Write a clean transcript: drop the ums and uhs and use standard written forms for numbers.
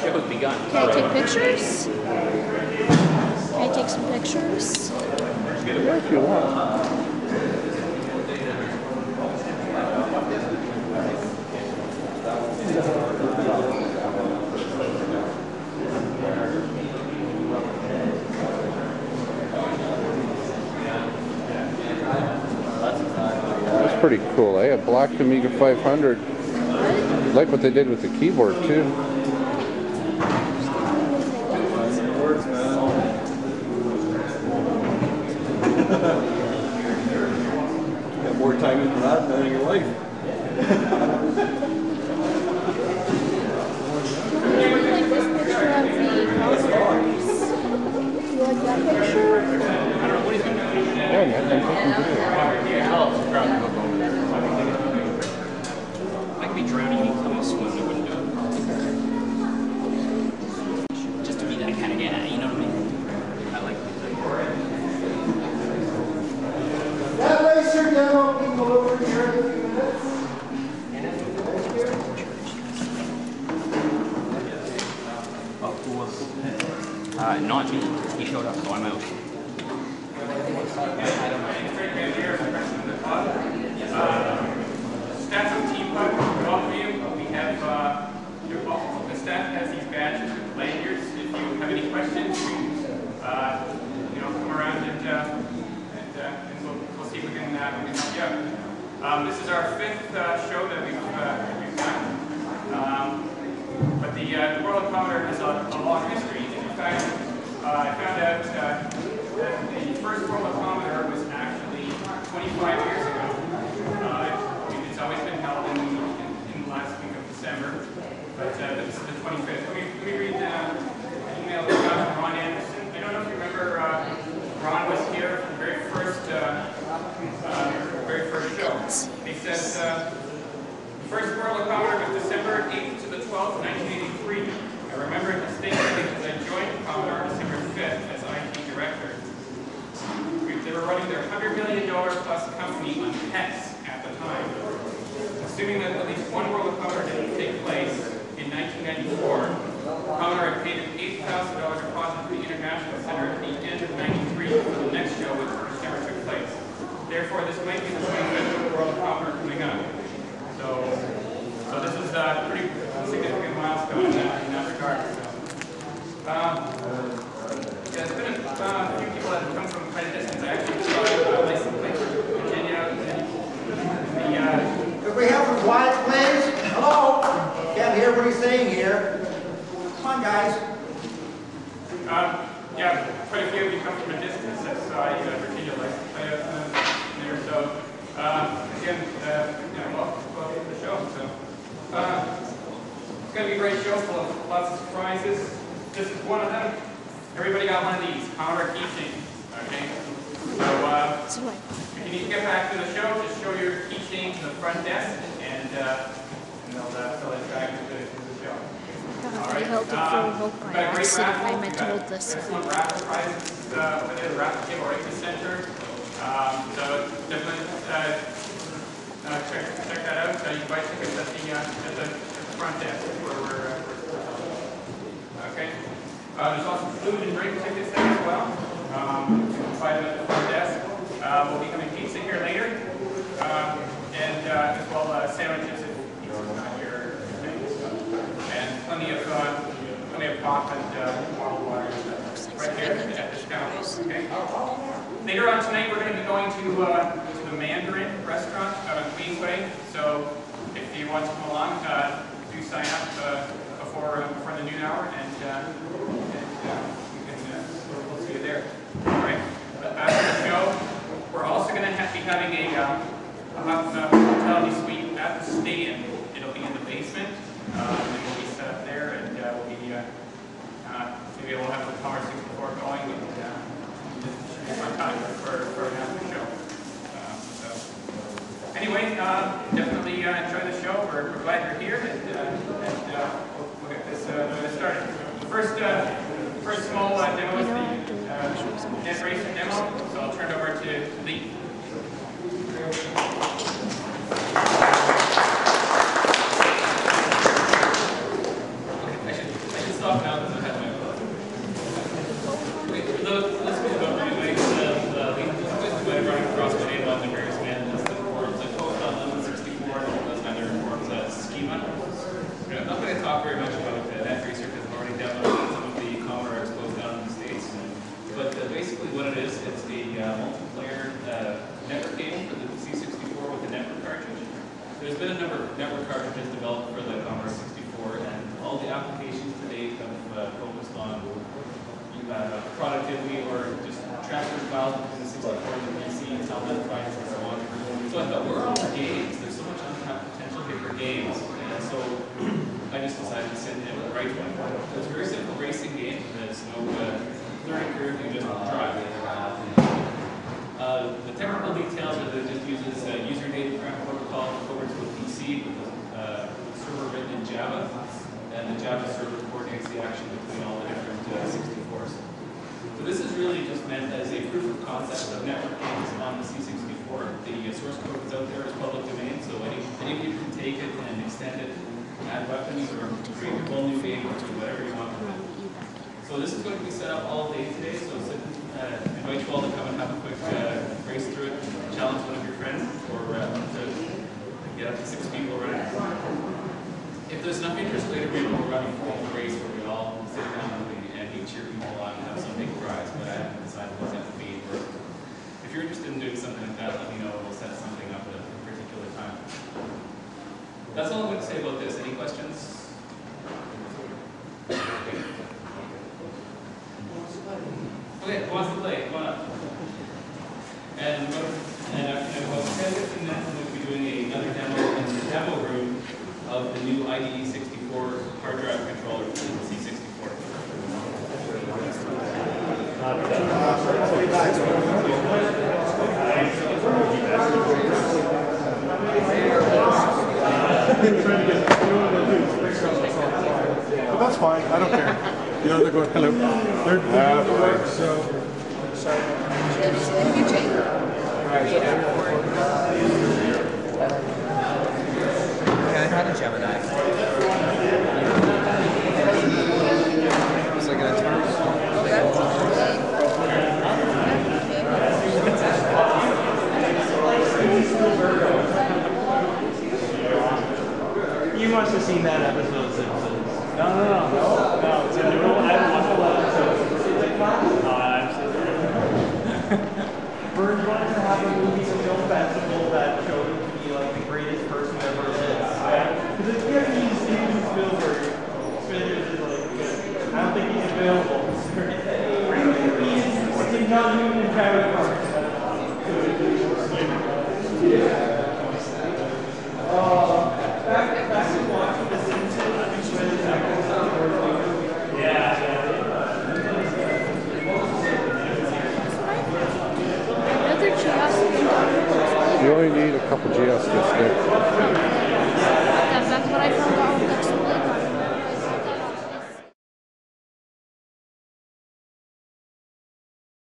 show's begun. Can I take pictures? Can I take some pictures? Yeah, if you want. That's pretty cool. I blocked Amiga 500. I like what they did with the keyboard too. Got more time in that than in your life. Like this picture of the posters. You like that picture? I don't know what he's going to do. Yeah, man, I'm taking video. I could be drowning in a swim, I wouldn't do it. Just to be that kind of guy, you know what I mean? I like That racer demo can go over here in a few minutes. Oh, who was? Not me. He showed up, so I'm out. Stats of Team Pug, welcome you. We have the staff has these badges with lanyards. If you have any questions, come around and we'll see if we can help you out. This is our 5th show that we've done. But the World of Commodore has a long history. In fact, I found out that the first World of Commodore was actually 25 years ago. It's always been held in the last week of December, but this is the 25th. Let me read an email that got from Ron Anderson. I don't know if you remember, Ron was here for the very first show. He says, the first World of Commodore was December 8th to the 12th, 1983. I remember it distinctly because I joined Commodore December 5th as IT director. They were running their $100 million plus company on pets at the time. Assuming that at least one World of Commodore didn't take place in 1994, Commodore had paid an $8,000 deposit to the International Center at the end of 93 for the next show which never took place. Therefore, this might be the 25th World of Commodore coming up. So this is a pretty significant milestone in that regard. There's been a few people that have come from quite a distance. I actually saw a license plate from Virginia. Could we have some quiet, please? Hello? Can't hear what he's saying here. Come on, guys. Yeah, quite a few of you come from a distance. I saw a Virginia license plate there. So, again, welcome to the show. So, it's going to be a great show full of lots of surprises. This is one of them. Everybody got one of these Commodore keychains. Okay. So, if you need to get back to the show, just show your keychain to the front desk, and they'll drag you to the show. All right. I hope I accidentally I meant to hold this. Excellent raffle prizes over there, the raffle table right in the center. So definitely check that out. You can buy tickets at the front desk where we're okay. There's also food and drink tickets there as well. You can buy them at the front desk. We'll be having pizza here later, and as well sandwiches if you want your things. And plenty of pop and bottled water right there at this counter. Okay. Later on tonight, we're going to be going to the Mandarin restaurant out on Queensway. So if you want to come along, do sign up before the noon hour, and we'll see you there. All right. But after the show, we're also going to be having a hospitality suite at the stadium. It'll be in the basement. And we'll be set up there, and we'll be maybe we'll have the Commodore 64 going, and just be fun time for an after show. Anyway, definitely enjoy the show. We're glad you're here, and we'll get this started. The first small demo is the net racing demo, so I'll turn it over to Lee. I should stop. talk very much about that racer because I've already demoed some of the Commodore Expos down in the States. But basically what it is, it's a multiplayer network game for the C64 with a network cartridge. There's been a number of network cartridges developed for the Commodore 64, and all the applications to date have focused on productivity or just transfer files between the 64 and the PC, tablet files, and so on. So I thought, we're all for games. There's so much untapped potential here for games. And so I just decided to sit in and write one. So it's a very simple racing game. There's no learning curve, you just drive. The technical details are that it just uses user data transfer protocol over to a PC with a server written in Java. And the Java server coordinates the action between all the different 64s. So this is really just meant as a proof of concept of network games on the C64. The source code that's out there is public domain, so any of you can take it and extend it, add weapons, or create a whole new game, or do whatever you want with it. So this is going to be set up all day today, so invite you all to come and have a quick race through it, challenge one of your friends, or to get up to 6 people running. If there's enough interest later, maybe we'll run a full race where we all sit down and each cheer people on and have some big prize, but I haven't decided what that would be. Or if you're interested in doing something like that, let me know and we'll set something up at a particular time. That's all I'm going to say about this. Any questions? Okay, who wants to play? Come on up. And after about 10-15 minutes, I'm going to be doing another demo in the demo room of the new IDE 64 hard drive controller for the C64. But that's fine, I don't care. You know, they're going, hello. They're doing the work, so. I had a Gemini. It's like an eternal. You must have seen that episode of Simpsons. No, it's a new one. I haven't watched a lot of episodes. No, I'm Burns wanted to have a movie film festival that showed him to be like the greatest person ever lived. Because if you have these Steven Spielberg, is like, I don't think he's available. He's not moving in Travis Park. Back to watching The Simpsons. Yeah. Another GeoStick. You only need a couple GeoSticks, Nick. That's what I found.